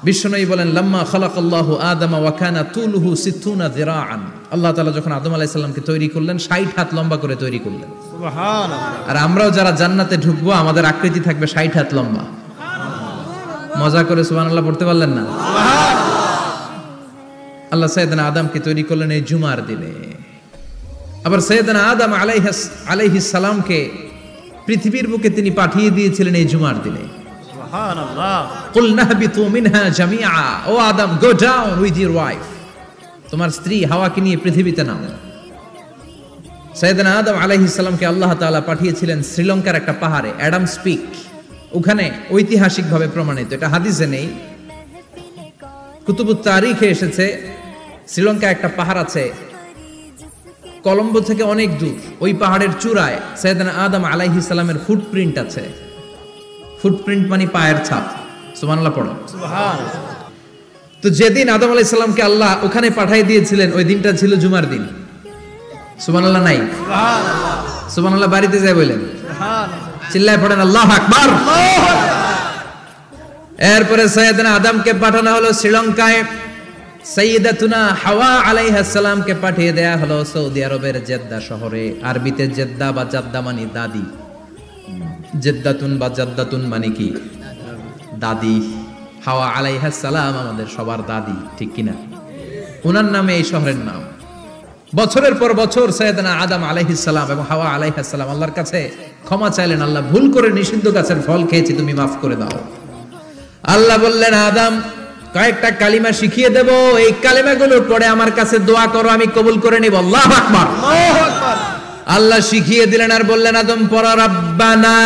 বিশ্বনবী বলেন লাম্মা খালাকাল্লাহু আদামা ওয়া কানা তুলুহু 60 যিরাআন, আল্লাহ তাআলা যখন আদম আলাইহিস সালামকে তৈরি করলেন 60 হাত লম্বা করে তৈরি করলেন। সুবহানাল্লাহ। আর আমরাও যারা জান্নাতে ঢুকবো আমাদের আকৃতি থাকবে 60 হাত লম্বা। মজা করে সুবহানাল্লাহ পড়তে পারলেন না? আল্লাহ সাইয়েদনা আদমকে তৈরি করলেন এই জুমার দিনে। আবার সাইয়েদনা আদম আলাইহিস সালামকে পৃথিবীর বুকে তিনি পাঠিয়ে দিয়েছিলেন এই জুমার দিনে। সুবহানাল্লাহ। কুল নাহবিতু মিনহা জামিআ, ও Adam go down with your wife, তোমার স্ত্রী হাওয়াকে নিয়ে পৃথিবীতে নামো। সাইয়েদনা আদম আলাইহিস সালামকে আল্লাহ তাআলা পাঠিয়েছিলেন শ্রীলঙ্কার একটা পাহাড়ে, অ্যাডামস পিক। ওখানে ঐতিহাসিকভাবে প্রমাণিত, এটা হাদিসে নেই, কুতুবুত তারিখে এসেছে। শ্রীলঙ্কায় একটা পাহাড় আছে, কলম্বো থেকে অনেক দূর। ওই পাহাড়ের চূড়ায় সাইয়েদনা আদম আলাইহিস সালামের ফুটপ্রিন্ট আছে। ফুটপ্রিন্ট মানে পায়ের ছাপ। সুবহানাল্লাহ পড়ো। সুবহানাল্লাহ। তো যেদিন আদম আলাইহিস সালামকে আল্লাহ ওখানে পাঠিয়ে দিয়েছিলেন ওই দিনটা ছিল জুমার দিন। সুবহানাল্লাহ নাই? সুবহানাল্লাহ। সুবহানাল্লাহ বাড়িতে যায় বলেন, সুবহানাল্লাহ। চিল্লায় পড়েন আল্লাহু আকবার। এরপরে সাইয়েদনা আদমকে পাঠানো হলো শ্রীলঙ্কায়। সাইয়্যিদাতুনা হাওয়া আলাইহিস সালামকে পাঠিয়ে দেয়া হলো সৌদি আরবের জেদ্দা শহরে। আরবিতে জেদ্দা বা জাদ্দা মানে দাদি। জেদ্দাতুন বা জাদ্দাতুন মানে কি? দাদি। হাওয়া আলাইহিস সালাম আমাদের সবার দাদি, ঠিক কিনা? ওনার নামে এই শহরের নাম। বছরের পর বছর সাইয়েদনা আদম আলাইহিস সালাম এবং হাওয়া আলাইহিস সালাম আল্লাহর কাছে ক্ষমা চাইলেন, আল্লাহ ভুল করে নিষিদ্ধ গাছের ফল খেয়েছি, তুমি মাফ করে দাও। আল্লাহ বললেন আদম কয়েকটা কালিমা শিখিয়ে দেব, এই কালিমাগুলোর পরে আমার কাছে দোয়া করো, আমি কবুল করে নিব। আল্লাহু আকবার। আল্লাহু আকবার। আল্লাহ শিখিয়ে দিলেন আর বললেন আদম পড়ো রাব্বানা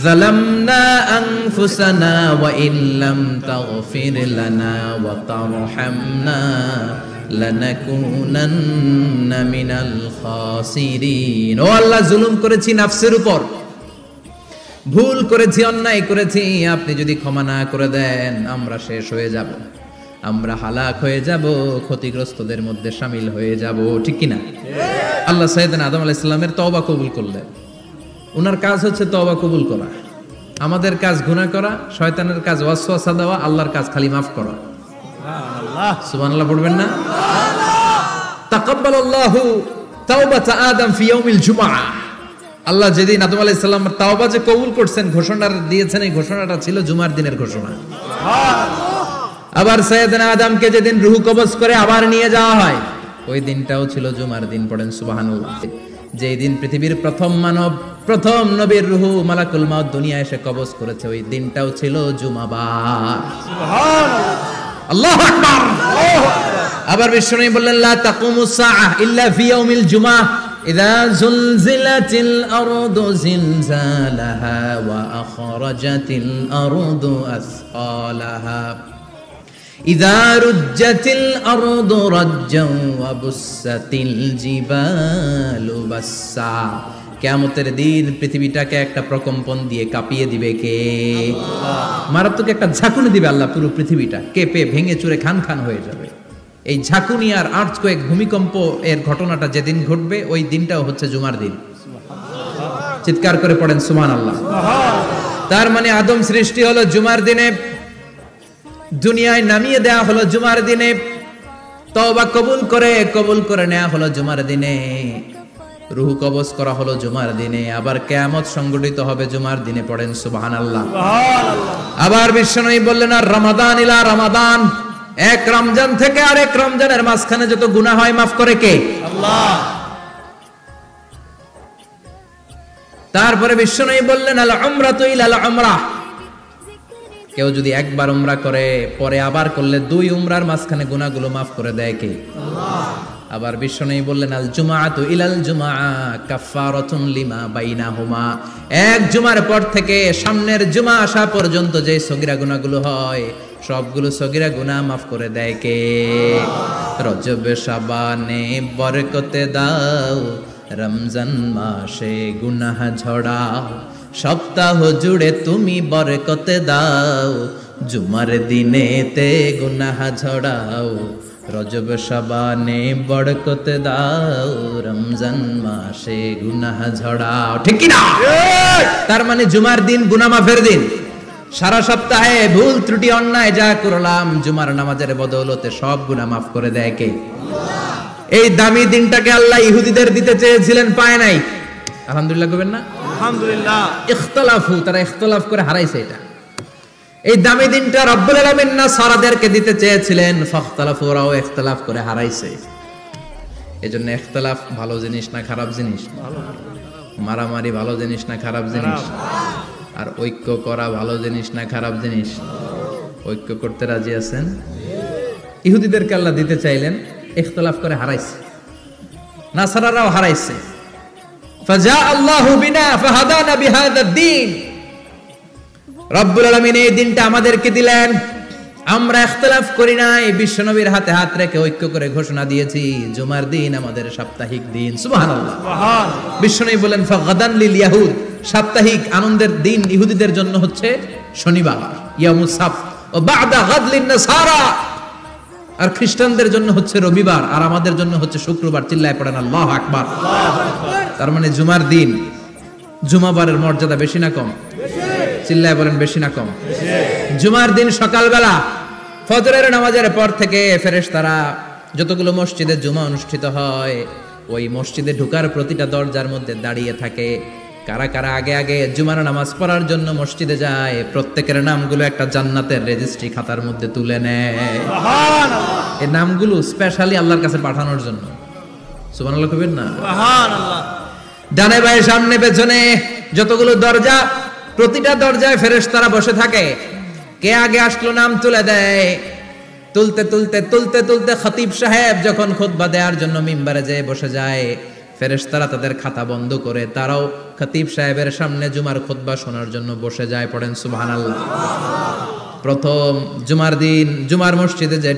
যালামনা আনফুসানা ওয়া ইল্লাম তাগফির লানা ওয়া তারহামনা লানাকুনান্না মিনাল খাসিরিন। ও আল্লাহ, জুলুম করেছি নাফসের উপর, ভুল করেছি, অন্যায় করেছি, আপনি যদি ক্ষমা না করে দেন আমরা শেষ হয়ে যাব, আমরা হালাক হয়ে যাব, ক্ষতিগ্রস্তদের মধ্যে শামিল হয়ে যাব, ঠিক কিনা? আল্লাহ সাইয়েদনা আদম আলাইহিস সালামের তওবা কবুল করলেন। ওনার কাজ হচ্ছে তওবা কবুল করা, আমাদের কাজ গুনাহ করা, শয়তানের কাজ ওয়াসওয়াসা দেওয়া, আল্লাহর কাজ খালি মাফ করা। সুবহানাল্লাহ। সুবহানাল্লাহ পড়বেন না? তাকাব্বালাল্লাহু তাওবাতা আদম ফি ইয়াউমিল জুমআহ। আল্লাহ যেদিন আদম আলাইহিস সালামের তাওবা যে কবুল করছেন, ঘোষণা দিয়েছেন, এই ঘোষণাটা ছিল জুমার দিনের ঘোষণা। আবার সাইয়েদনা আদমকে যেদিন রূহ কবজ করে আবার নিয়ে যাওয়া হয়, ওই দিনটাও ছিল জুমার দিন। পড়েন সুবহানাল্লাহ। যেই দিন পৃথিবীর প্রথম মানব, প্রথম নবীর রূহ মালাকুল মাউত দুনিয়ায় এসে কবজ করেছে, ওই দিনটাও ছিল জুমাবার। সুবহানাল্লাহ। আল্লাহু আকবার। আবার বিশ্বনবী বললেন লা তাকুমুস সাআহ ইল্লা ফি ইয়াউমিল জুমআহ ইযা যুলজিলাতিল আরদু জিলজালাহা ওয়া আখরাজাতিল আরদু আসকালাহা ইযা রুজ্জাতিল আরদু রাজ্জান ওয়া বুসাতিল জিবালু বাসসা। কিয়ামতের দিন পৃথিবীটাকে একটা প্রকম্পন দিয়ে কাঁপিয়ে দিবে কে? মারাত্মক একটা ঝাঁকুনি দিবে আল্লাহ, পুরো পৃথিবীটা কেঁপে ভেঙে চুরে খান খান হয়ে যাবে। এই ঝাঁকুনি আর আর্থকোয়েক, ভূমিকম্প এর ঘটনাটা যেদিন ঘটবে ওই দিনটাও হচ্ছে জুমার দিন। চিৎকার করে পড়েন সুবহানাল্লাহ। তার মানে আদম সৃষ্টি হলো জুমার দিনে, দুনিয়ায় নামিয়ে দেয়া হলো জুমার দিনে, তওবা কবুল করে নেওয়া হলো জুমার দিনে, রূহ কবজ করা হলো জুমার দিনে, আবার কিয়ামত সংগঠিত হবে জুমার দিনে। পড়েন সুবহানাল্লাহ। আবার বিশ্বনবী বললেন আর রমাদান ইলা রমাদান, এক রমজান থেকে আরেক রমজানের মাঝখানে যত গুনাহ হয় মাফ করে কে? আল্লাহ। তারপরে বিশ্বনবী বললেন আল উমরাতু ইলাল উমরাহ, কেউ যদি একবার উমরা করে পরে আবার করলে দুই উমরার মাঝখানে গুনাহগুলো মাফ করে দেয় কে? আল্লাহ। আবার বিশ্বনবী বললেন আল জুমআতু ইলাল জুমআহ কাফফারাতুন লিমা বাইনাহুমা, এক জুমার পর থেকে সামনের জুমা আসা পর্যন্ত যে সগীরা গুনাহগুলো হয় সবগুলো সগীরা গুনাহ মাফ করে দেয় কে? রজব শাবানে বরকতে দাও, রমজান মাসে গুনাহ ঝড়াও, সপ্তাহ জুড়ে তুমি বরকতে দাও, জুমার দিনেতে গুনাহ ঝড়াও, রজব শাবানে বরকতে দাও, রমজান মাসে গুনাহ ঝড়াও। ঠিক কি না? তার মানে জুমার দিন গুনাহ মাফের দিন। সারা সপ্তাহে ভুল ত্রুটি অন্যায় যা করলাম জুমার নামাজের বদৌলতে সব গুনাহ মাফ করে দেয় কে? এই দামি দিনটাকে আল্লাহ ইহুদিদের দিতে চেয়েছিলেন, পায় নাই। আলহামদুলিল্লাহ কইবেন না? আলহামদুলিল্লাহ। ইখতিলাফু, তারা ইখতিলাফ করে হারাইছে এটা। এই দামি দিনটা রব্বুল আলামিন নাসারাদেরকে দিতে চেয়েছিলেন, ফাখতালাফু, ওরাও ইখতিলাফ করে হারাইছে। এজন্য ইখতিলাফ ভালো জিনিস না খারাপ জিনিস? মারামারি ভালো জিনিস না খারাপ জিনিস? আর ঐক্য করা ভালো জিনিস না খারাপ জিনিস? ঐক্য করতে রাজি আছেন? ইহুদিদেরকে আল্লাহ দিতে চাইলেন, ইখতিলাফ করে হারাইছে। নাসারারাও হারাইছে। ফাজা আল্লাহু বিনা ফাহাদানা বিহাদা দ্বীন। রব্বুল আলামিন এই দিনটা আমাদেরকে দিলেন, আমরা ইখতিলাফ করি নাই, বিশ্বনবীর হাতে হাত রেখে ঐক্য করে ঘোষণা দিয়েছি জুমার দিন আমাদের সাপ্তাহিক দিন। সুবহানাল্লাহ। বিশ্বনবী বলেন ফাগাদান লিল ইয়াহুদ, সাপ্তাহিক আনন্দের দিন ইহুদিদের জন্য হচ্ছে শনিবার, ইয়ামুস সাবত, ও বাদা গাদ লিন নাসারা, আর খ্রিস্টানদের জন্য হচ্ছে রবিবার, আর আমাদের জন্য হচ্ছে শুক্রবার। চিল্লায় পড়েন আল্লাহু আকবার। তার মানে জুমার দিন, জুমাবারের মর্যাদা বেশি না কম? চিল্লায় বলেন বেশি না কম? জুমার দিন সকালবেলা ফজরের নামাজের পর থেকে ফেরেশতারা যতগুলো মসজিদে জুমা অনুষ্ঠিত হয় ওই মসজিদে ঢোকার প্রতিটা দরজার মধ্যে দাঁড়িয়ে থাকে। কারা কারা আগে আগে জুমার নামাজ পড়ার জন্য মসজিদে যায়, প্রত্যেকের নামগুলো একটা জান্নাতের রেজিস্ট্রি খাতার মধ্যে তুলে নেয়। এই নামগুলো স্পেশালি আল্লাহর কাছে পাঠানোর জন্য। সুবহানাল্লাহ কইবেন না? সুবহানাল্লাহ। ডানে বায়ে সামনে পেছনে যতগুলো দরজা, প্রতিটা দরজায় ফেরেশতারা বসে থাকে। কে আগে আসলো নাম তুলে দেয়। তুলতে তুলতে তুলতে তুলতে খতিব সাহেব যখন খুতবা দেওয়ার জন্য মিম্বারে যেয়ে বসে যায়, ফেরেশতারা তাদের খাতা বন্ধ করে তারাও খতিব সাহেবের সামনে জুমার খুতবা শোনার জন্য বসে যায়। পড়েন সুবহানাল্লাহ। প্রথম জুমার দিন জুমার মসজিদে যে